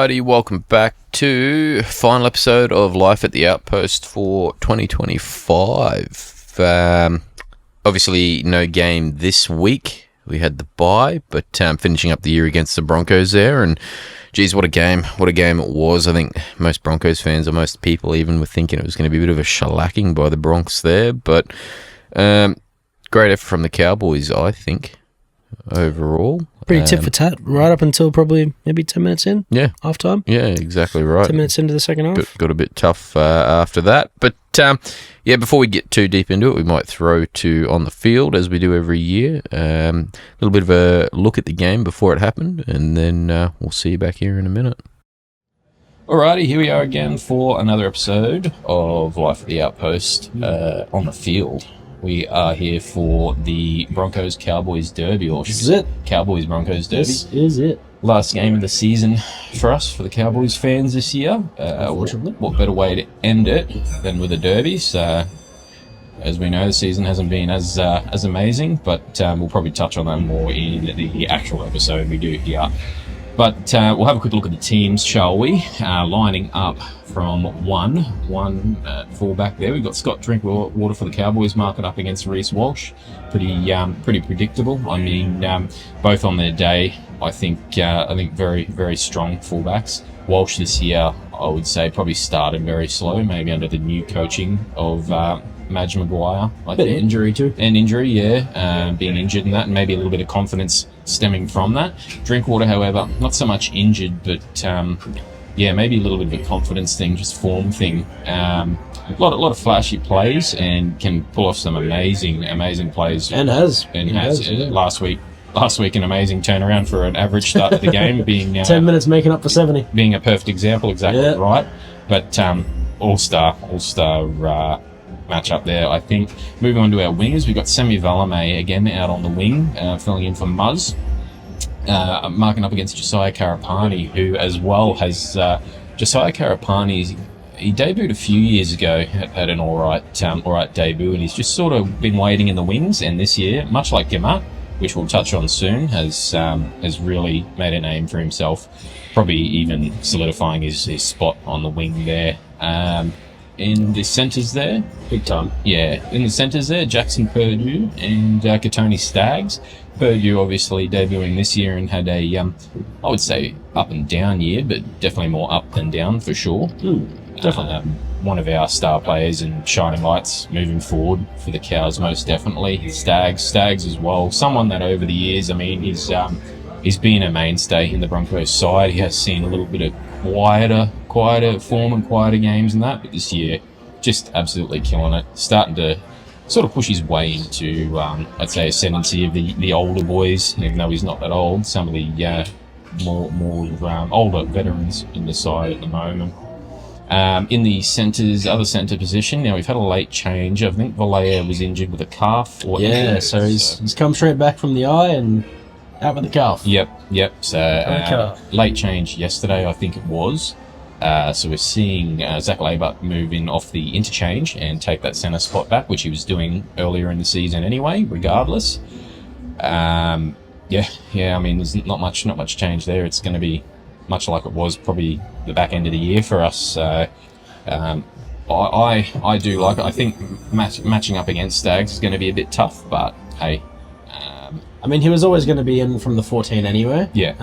Alrighty, welcome back to final episode of Life at the Outpost for 2025. Obviously, no game this week. We had the bye, but finishing up the year against the Broncos there, and geez, what a game it was. I think most Broncos fans, or most people even, were thinking it was going to be a bit of a shellacking by the Bronx there, but great effort from the Cowboys, I think, overall. Pretty tit for tat, right up until probably maybe 10 minutes in. Yeah. Half time. Yeah, exactly right. 10 minutes into the second half. Got a bit tough after that. But, before we get too deep into it, we might throw to on the field, as we do every year. A little bit of a look at the game before it happened, and then we'll see you back here in a minute. Alrighty, here we are again for another episode of Life at the Outpost on the field. We are here for the Broncos-Cowboys derby, or This is it. Cowboys-Broncos derby. This is it. Last game of the season for us, for the Cowboys fans this year. What better way to end it than with a derby? So, as we know, the season hasn't been as amazing, but we'll probably touch on that more in the actual episode we do here. But we'll have a quick look at the teams, shall we? Lining up from one fullback there. We've got Scott Drinkwater for the Cowboys marking up against Reece Walsh. Pretty predictable. I mean, both on their day, I think very, very strong fullbacks. Walsh this year, I would say, probably started very slow, maybe under the new coaching of Madge Maguire. Injury too. An injury, yeah. Being injured and that, and maybe a little bit of confidence stemming from that. Drinkwater, however, not so much injured, but maybe a little bit of a confidence thing, just form thing. A lot of flashy plays, and can pull off some amazing plays. And has. Last week, an amazing turnaround for an average start of the game, being 10 minutes making up for 70. Being a perfect example, exactly right. But all-star match up there, I think. Moving on to our wingers, we've got Semi Valame again out on the wing, filling in for Muzz, marking up against Josiah Karapani, who as well has Josiah Karapani. He debuted a few years ago, had an all right debut, and he's just sort of been waiting in the wings. And this year, much like Gamat, which we'll touch on soon, has really made a name for himself, probably even solidifying his spot on the wing there. In the centres there, big time. Yeah, in the centres there, Jackson Purdue and Katoni Staggs. Purdue obviously debuting this year and had a, I would say, up and down year, but definitely more up than down for sure. Definitely. One of our star players and shining lights moving forward for the Cows, most definitely. Staggs as well. Someone that over the years, I mean, he's been a mainstay in the Broncos side. He has seen a little bit of quieter form and quieter games and that, but this year, just absolutely killing it. Starting to sort of push his way into, I'd say, ascendancy of the older boys, even though he's not that old. Some of the more older veterans in the side at the moment. In the other centre position, now we've had a late change. I think Valea was injured with a calf. So he's come straight back from the eye and out with the calf. Yep. So late change yesterday, I think it was. So we're seeing Zach Labuck move in off the interchange and take that centre spot back, which he was doing earlier in the season anyway, regardless. I mean, there's not much change there. It's going to be much like it was probably the back end of the year for us. I do like it. I think matching up against Staggs is going to be a bit tough, but hey. I mean, he was always going to be in from the 14 anyway. Yeah.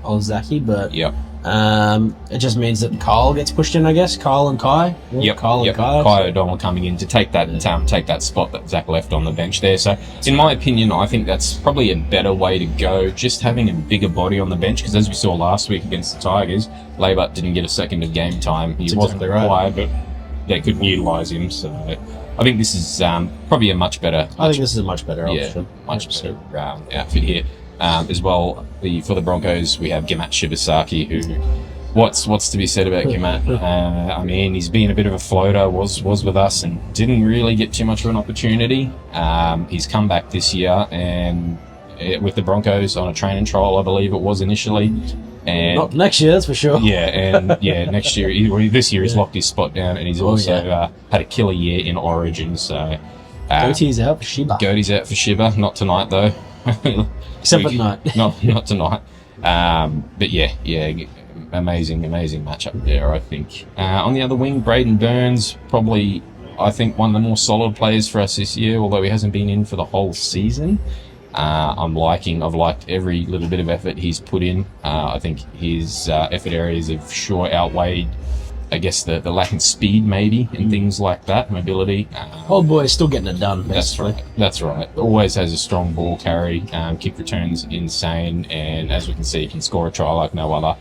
Old Zachy, but yep. It just means that Kyle gets pushed in, I guess. Kyle and Kai. Yep. Kyle and Kai. Kai O'Donnell coming in to take that spot that Zach left on the bench there. So, in my opinion, I think that's probably a better way to go. Just having a bigger body on the bench, because as we saw last week against the Tigers, Labuck didn't get a second of game time. He wasn't required, but they couldn't utilise him. So, I think this is probably a much better. I think this is a much better option. Yeah, much better outfit here. As well, for the Broncos, we have Gamat Shibasaki, who, what's to be said about Gamat? I mean, he's been a bit of a floater, was with us and didn't really get too much of an opportunity. He's come back this year and with the Broncos on a training trial, I believe it was initially. And not next year, that's for sure. Next year, this year he's locked his spot down, and he's also had a killer year in Origin. So Goatee's out for Shiba. Goatee's out for Shiba, not tonight though. Except for tonight. not tonight. But amazing matchup there, I think. On the other wing, Braden Burns, probably, I think, one of the more solid players for us this year, although he hasn't been in for the whole season. I've liked every little bit of effort he's put in. I think his effort areas have sure outweighed, I guess, the lack of speed maybe and things like that, mobility. Old boy is still getting it done, basically. That's right. Always has a strong ball carry. Kick returns insane, and as we can see, he can score a try like no other.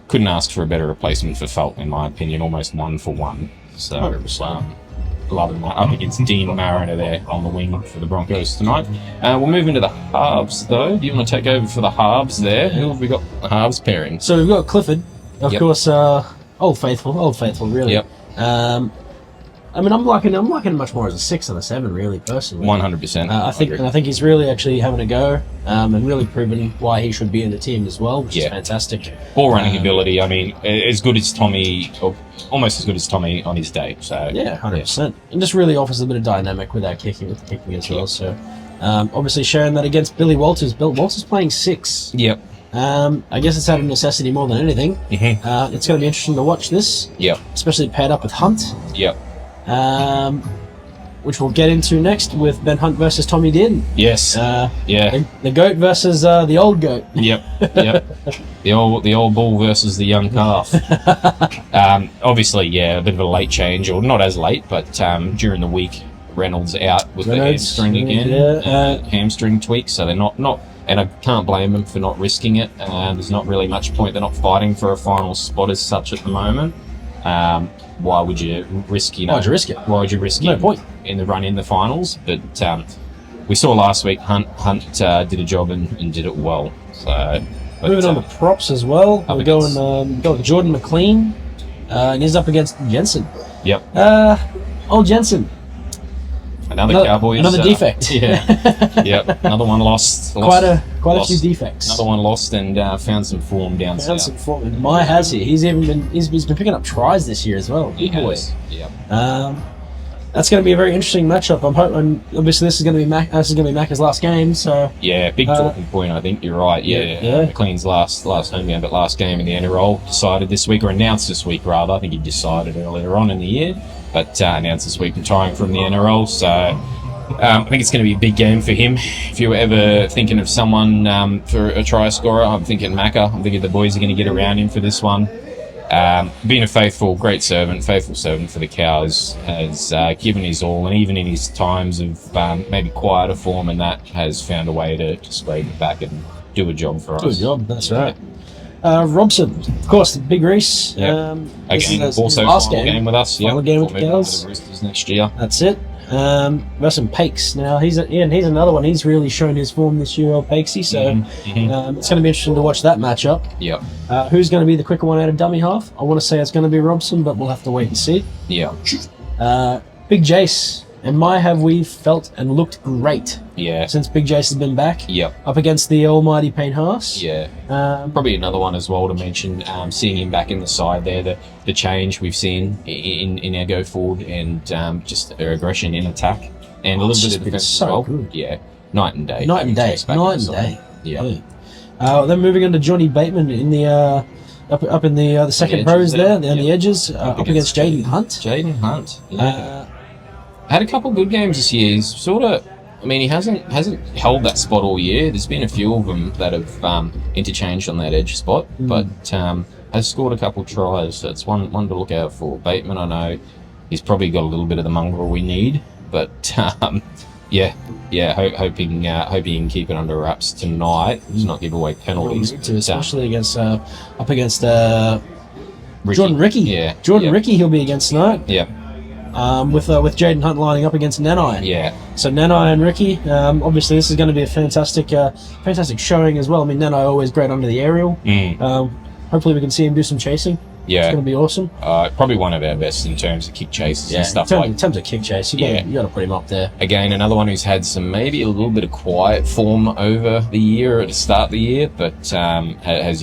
Couldn't ask for a better replacement for Felt, in my opinion. Almost 1 for 1. So 100%. Loving that. Up against Dean Mariner there on the wing for the Broncos tonight. We'll move into the halves, though. Do you want to take over for the halves there? Who have we got the halves pairing? So we've got Clifford, of course. Old faithful, really. Yep. I mean, I'm liking him much more as a 6 than a 7, really, personally. 100%. I think he's really actually having a go, and really proving why he should be in the team as well, which is fantastic. Ball running ability. I mean, as good as Tommy, or almost as good as Tommy on his day. So 100%, and just really offers a bit of dynamic with that kicking as well. So, obviously sharing that against Billy Walters. Bill Walters playing 6. Yep. I guess it's out of necessity more than anything. Mm-hmm. It's going to be interesting to watch this. Yep. Especially paired up with Hunt. Yep. Which we'll get into next with Ben Hunt versus Tommy Dearden. Yes. The goat versus the old goat. Yep. The old bull versus the young calf. Obviously, a bit of a late change, or not as late, but during the week, Reynolds out with the hamstring again. Hamstring tweak, so they're not. And I can't blame them for not risking it. There's not really much point. They're not fighting for a final spot as such at the moment. Why would you risk? Why would you risk it? Why would you risk no it point in the run in the finals? But we saw last week Hunt did a job and did it well. So moving on to props as well. We're going with Jordan McLean, and he's up against Jensen. Yep. Old Jensen. Another Cowboys. Another defect. Yep. Another one lost. Quite a few defects. Another one lost and found some form down south. Some form. My has he? He's been picking up tries this year as well. He has. Yep. That's going to be a very interesting matchup. I'm hoping. Obviously, this is going to be Macca's last game. So big talking point. I think you're right. McLean's last home game, but last game in the NRL decided this week, or announced this week rather. I think he decided earlier on in the year, but announced this week retiring from the NRL. So I think it's going to be a big game for him. If you were ever thinking of someone for a try scorer, I'm thinking Macca. I'm thinking the boys are going to get around him for this one. Being a faithful servant for the Cows, has given his all, and even in his times of maybe quieter form, and that has found a way to scrape it back and do a job for us. Do a job, that's right. Robson, of course, the Big Reese. Again, also final game with us. Final game with the Cows. The Roosters next year. That's it. Versus Pakes. Now he's another one. He's really shown his form this year, old Pakesy. So it's going to be interesting to watch that matchup. Yep. Who's going to be the quicker one out of dummy half? I want to say it's going to be Robson, but we'll have to wait and see. Yeah. Big Jace and we felt and looked great. Yeah. Since Big Jace has been back. Yep. Up against the almighty Payne Haas. Yeah. Probably another one as well to mention. Seeing him back in the side there, the change we've seen in our go forward, and just their aggression in attack, and a little bit of defense as well. Good. Yeah. Night and day. Yeah. Then moving on to Johnny Bateman in the up in the second rows there, on the edges, up against Jaden Hunt. Jaden Hunt. Yeah. Had a couple good games this year. He's sort of, I mean, he hasn't held that spot all year. There's been a few of them that have interchanged on that edge spot, but has scored a couple tries. So it's one to look out for. Bateman, I know he's probably got a little bit of the mongrel we need, but hoping he can keep it under wraps tonight. Just not give away penalties, especially against up against Jordan Ricky. Yeah, Jordan Ricky he'll be against tonight. Yeah. With Jaden Hunt lining up against Nanai. Yeah. So Nanai and Ricky, obviously this is going to be a fantastic showing as well. I mean, Nanai always great under the aerial. Hopefully we can see him do some chasing. Yeah. It's going to be awesome. Probably one of our best in terms of kick chases and stuff in terms of kick chase, you got to put him up there. Again, another one who's had maybe a little bit of quiet form over the year at the start of the year, but has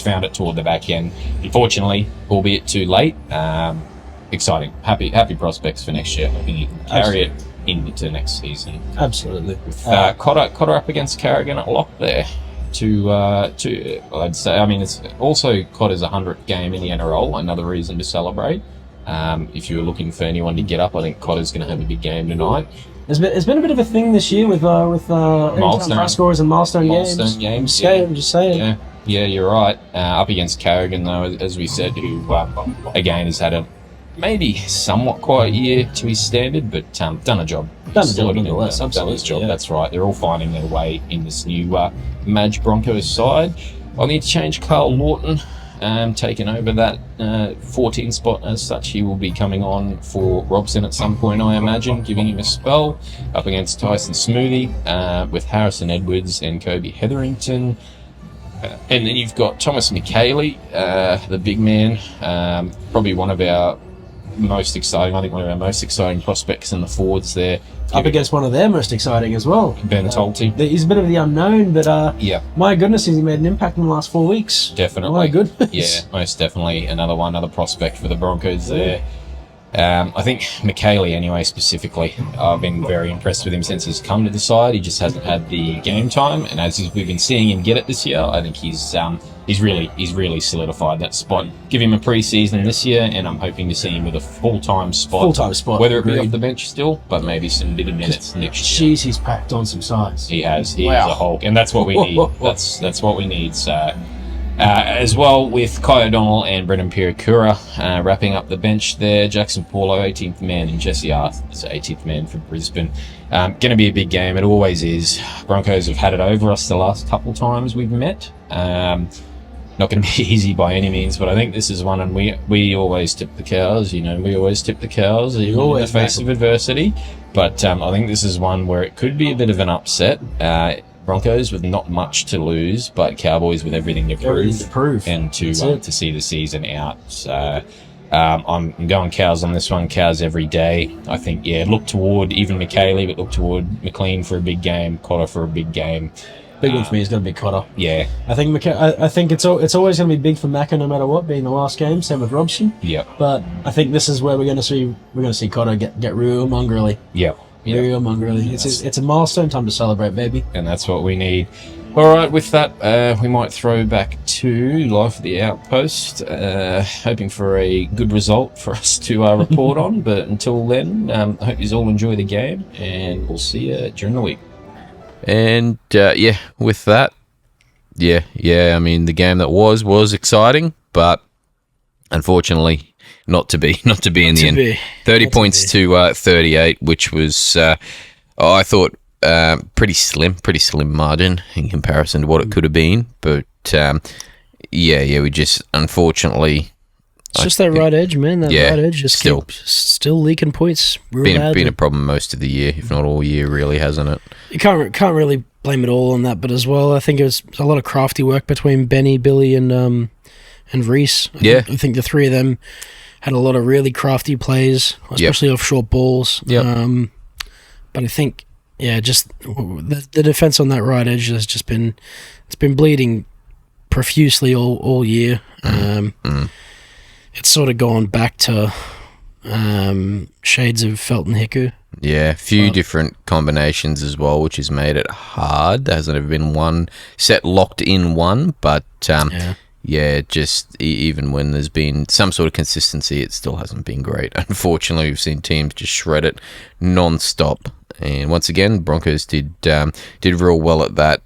found it toward the back end. Unfortunately, albeit too late. Exciting, happy prospects for next year. I think he can carry it into next season. Absolutely. With Cotter up against Carrigan at lock there. I'd say, I mean, it's also Cotter's 100th game in the NRL, another reason to celebrate. If you were looking for anyone to get up, I think Cotter's going to have a big game tonight. It's been a bit of a thing this year with milestone try scorers and milestone games. Just saying. Yeah, you're right. Up against Carrigan, though, as we said, who again has had a maybe somewhat quiet year to his standard, but done a job. Done his job. That's right. They're all finding their way in this new Madge Broncos side. On the interchange, Carl Lawton taken over that 14 spot as such. He will be coming on for Robson at some point, I imagine, giving him a spell up against Tyson Smoothie with Harrison Edwards and Kobe Hetherington. And then you've got Thomas McKaylee, the big man, probably one of our most exciting prospects in the forwards there. Up against one of their most exciting as well. Ben Tolty. He's a bit of the unknown, but my goodness, has he made an impact in the last 4 weeks? Definitely. My goodness. Yeah, most definitely. Another prospect for the Broncos there. I think McKaylee, anyway, specifically, I've been very impressed with him since he's come to the side. He just hasn't had the game time, and as we've been seeing him get it this year, I think he's really solidified that spot. Give him a pre-season this year, and I'm hoping to see him with a full-time spot. Whether it be off the bench still, but maybe some bit of minutes next year. Jeez, he's packed on some size. He has. He is a Hulk, and that's what we need. That's what we need. So. As well with Kai O'Donnell and Brendan Pirakura wrapping up the bench there. Jackson Paulo, 18th man, and Jesse Arthur's 18th man for Brisbane. Going to be a big game. It always is. Broncos have had it over us the last couple times we've met. Not going to be easy by any means, but I think this is one, and we always tip the cows. We always tip the cows, even in the face of adversity. But I think this is one where it could be a bit of an upset. Broncos with not much to lose, but Cowboys with everything to prove. And to see the season out. So I'm going Cows on this one. Cows every day. I think, look toward even McKaylee, but look toward McLean for a big game, Cotter for a big game. Big one for me is going to be Cotter. Yeah. I think I think it's always going to be big for Macca no matter what, being the last game. Same with Robson. Yep. But I think this is where we're going to see Cotter get real mongrelly. Yep. Real mongrelly. It's a milestone time to celebrate, baby. And that's what we need. All right, with that, we might throw back to Life at the Outpost, hoping for a good result for us to report on. But until then, I hope you all enjoy the game, and we'll see you during the week. And with that, I mean, the game that was exciting, but unfortunately not to be in the end. 30 points to 38, which was I thought pretty slim margin in comparison to what it could have been. But we just unfortunately. It's just that right edge, man. That right edge just still leaking points. Been a problem most of the year, if not all year, really, hasn't it? You can't really blame it all on that, but as well, I think it was a lot of crafty work between Benny, Billy, and Reese. I think the three of them had a lot of really crafty plays, especially off short balls. But I think, just the defense on that right edge has just been bleeding profusely all year. It's sort of gone back to shades of Felton Hiku. Yeah, a few different combinations as well, which has made it hard. There hasn't ever been one set locked in one, but just even when there's been some sort of consistency, it still hasn't been great. Unfortunately, we've seen teams just shred it non-stop. And once again, Broncos did real well at that.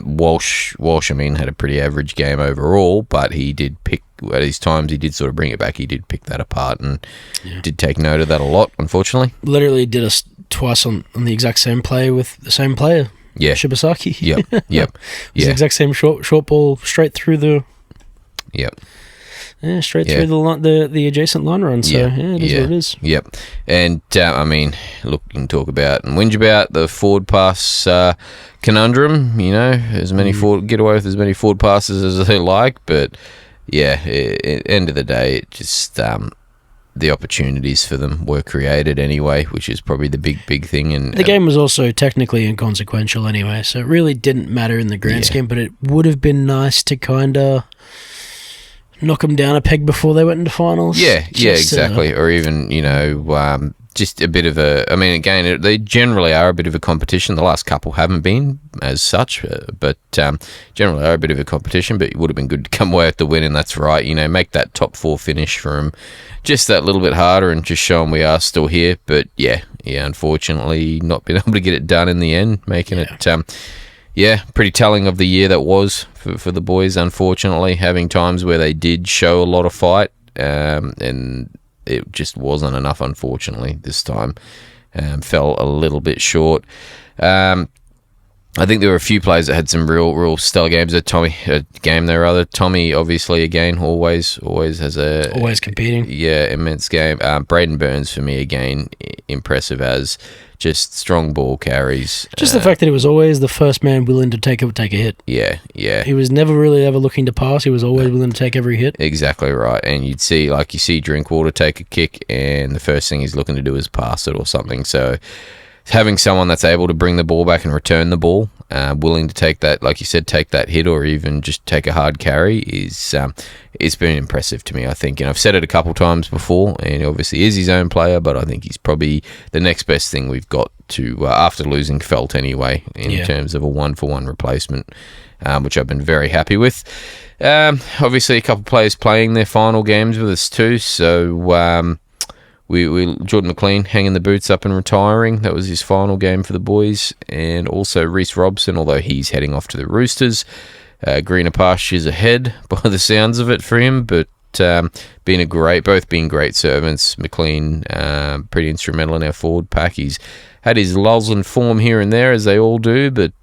Walsh, I mean, had a pretty average game overall, but he did pick, at his times, he did sort of bring it back. He did pick that apart and did take note of that a lot, unfortunately. Literally did us twice on the exact same play with the same player. Yeah. Shibasaki. Yep. It was the exact same short ball straight through the... Yep. Yeah, straight through the adjacent line run. So, it is what it is. Yep. And, I mean, look, you can talk about and whinge about the forward pass conundrum, as many get away with as many forward passes as they like. But, at the end of the day, it just the opportunities for them were created anyway, which is probably the big thing. And the game was also technically inconsequential anyway, so it really didn't matter in the grand scheme, but it would have been nice to kind of knock them down a peg before they went into finals. Yeah, exactly. Or even, just a bit of a... I mean, again, they generally are a bit of a competition. The last couple haven't been as such, but generally are a bit of a competition, but it would have been good to come away with the win, and that's right. Make that top 4 finish for them just that little bit harder and just show them we are still here. But, yeah, unfortunately, not been able to get it done in the end, making it... pretty telling of the year that was for the boys, unfortunately, having times where they did show a lot of fight, and it just wasn't enough, unfortunately, this time. Fell a little bit short. I think there were a few players that had some real stellar games. Tommy, obviously, again, always has always competing. Yeah, immense game. Braden Burns, for me, again, impressive as just strong ball carries. Just the fact that he was always the first man willing to take a hit. Yeah. He was never really ever looking to pass. He was always willing to take every hit. Exactly right. And you see Drinkwater take a kick, and the first thing he's looking to do is pass it or something. So having someone that's able to bring the ball back and return the ball, willing to take that, like you said, take that hit or even just take a hard carry it's been impressive to me, I think. And I've said it a couple times before, and obviously is his own player, but I think he's probably the next best thing we've got to, after losing Felt anyway, in terms of a 1-for-1 replacement, which I've been very happy with. Obviously, a couple players playing their final games with us too, so... Jordan McLean hanging the boots up and retiring. That was his final game for the boys. And also Reece Robson, although he's heading off to the Roosters. Greener pastures ahead by the sounds of it for him, but both being great servants. McLean, pretty instrumental in our forward pack. He's had his lulls in form here and there, as they all do, but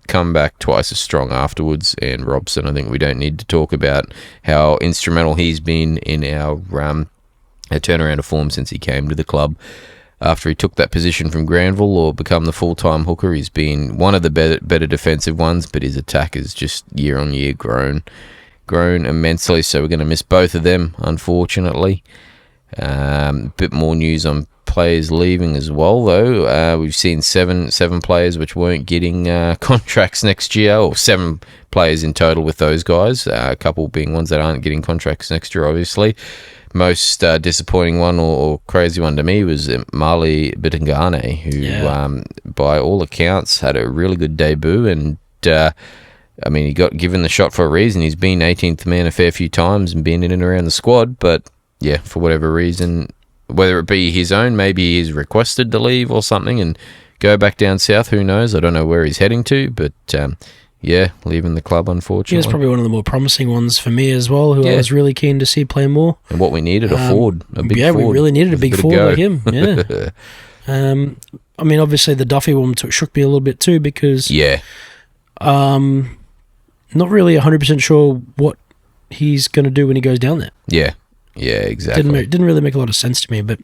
come back twice as strong afterwards. And Robson, I think we don't need to talk about how instrumental he's been in our turnaround of form since he came to the club. After he took that position from Granville or become the full-time hooker, he's been one of the better defensive ones, but his attack has just year on year grown immensely, so we're going to miss both of them, unfortunately. Bit more news on players leaving as well, though. We've seen seven players which weren't getting contracts next year, or 7 players in total with those guys, a couple being ones that aren't getting contracts next year, obviously. Most disappointing one or crazy one to me was Marley Bitangane, who, by all accounts, had a really good debut. And, he got given the shot for a reason. He's been 18th man a fair few times and been in and around the squad. But, for whatever reason, whether it be his own, maybe he's requested to leave or something and go back down south. Who knows? I don't know where he's heading to, but... leaving the club, unfortunately. He was probably one of the more promising ones for me as well, who I was really keen to see play more. And what we needed, a forward, a big forward. Yeah, we really needed a big forward like him, obviously the Duffy one shook me a little bit too, because... not really 100% sure what he's going to do when he goes down there. Yeah, exactly. Didn't really make a lot of sense to me, but...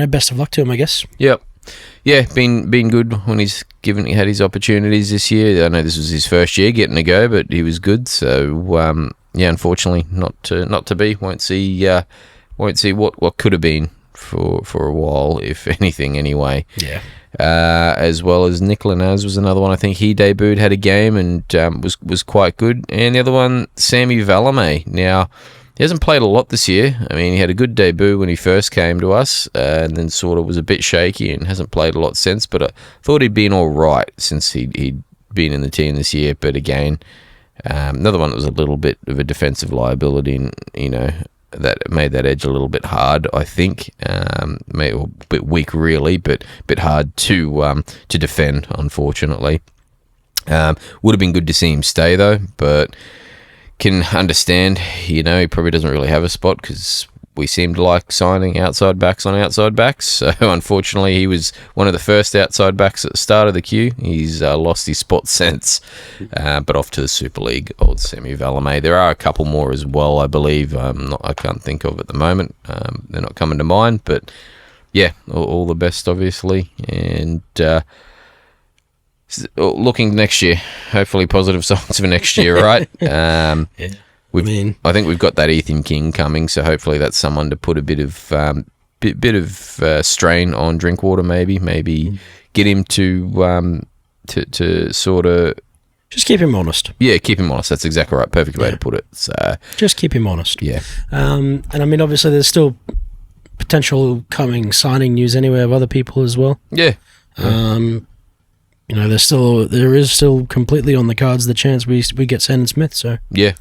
best of luck to him, I guess. Yep. Yeah, been good when he had his opportunities this year. I know this was his first year getting to go, but he was good. So unfortunately, not to be. Won't see what could have been for a while, if anything. Anyway. Yeah. As well as Nick Linaz was another one. I think he debuted, had a game, and was quite good. And the other one, Sammy Valame. Now, he hasn't played a lot this year. He had a good debut when he first came to us, and then sort of was a bit shaky and hasn't played a lot since. But I thought he'd been all right since he'd been in the team this year. But again, another one that was a little bit of a defensive liability, and, that made that edge a little bit hard, I think. Maybe a bit weak, really, but a bit hard to defend, unfortunately. Would have been good to see him stay, though, but... can understand, he probably doesn't really have a spot because we seem to like signing outside backs on outside backs. So, unfortunately, he was one of the first outside backs at the start of the queue. He's lost his spot since, but off to the Super League, old Semi Valame. There are a couple more as well, I believe. I can't think of at the moment. They're not coming to mind, but yeah, all the best, obviously. And... looking next year, hopefully positive signs for next year, right? I think we've got that Ethan King coming, so hopefully that's someone to put a bit of strain on Drinkwater. Maybe get him to sort of just keep him honest. Yeah, keep him honest. That's exactly right. Perfect way to put it. So just keep him honest. Yeah. And obviously there's still potential coming signing news anyway of other people as well. Yeah. You know, there is still completely on the cards the chance we get Sandon Smith. So yeah,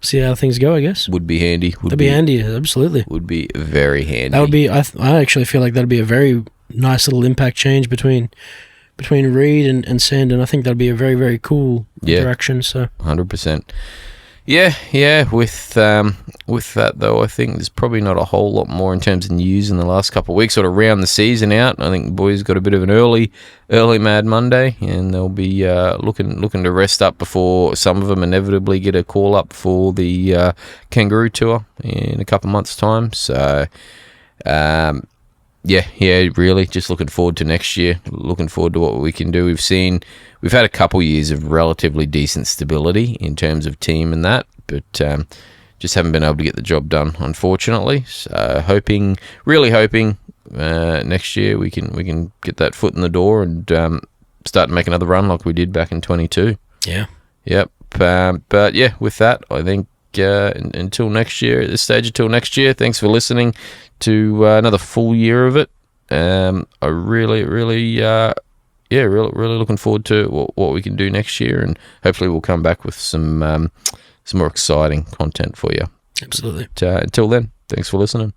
see how things go. I guess would be handy. That'd be handy. Absolutely, would be very handy. That would be. I actually feel like that'd be a very nice little impact change between Reed and Sandon. I think that'd be a very, very cool interaction. So 100%. Yeah. With that though, I think there's probably not a whole lot more in terms of news in the last couple of weeks. Sort of round the season out. I think the boys got a bit of an early Mad Monday, and they'll be looking to rest up before some of them inevitably get a call up for the Kangaroo Tour in a couple of months' time. So. Yeah, really. Just looking forward to next year. Looking forward to what we can do. We've had a couple years of relatively decent stability in terms of team and that, but just haven't been able to get the job done, unfortunately. So really hoping next year we can get that foot in the door and start to make another run like we did back in 22. Yeah. Yep. But yeah, with that, I think until next year, at this stage, until next year, thanks for listening to another full year of it. I really looking forward to what we can do next year, and hopefully we'll come back with some more exciting content for you. Absolutely. But, until then, thanks for listening.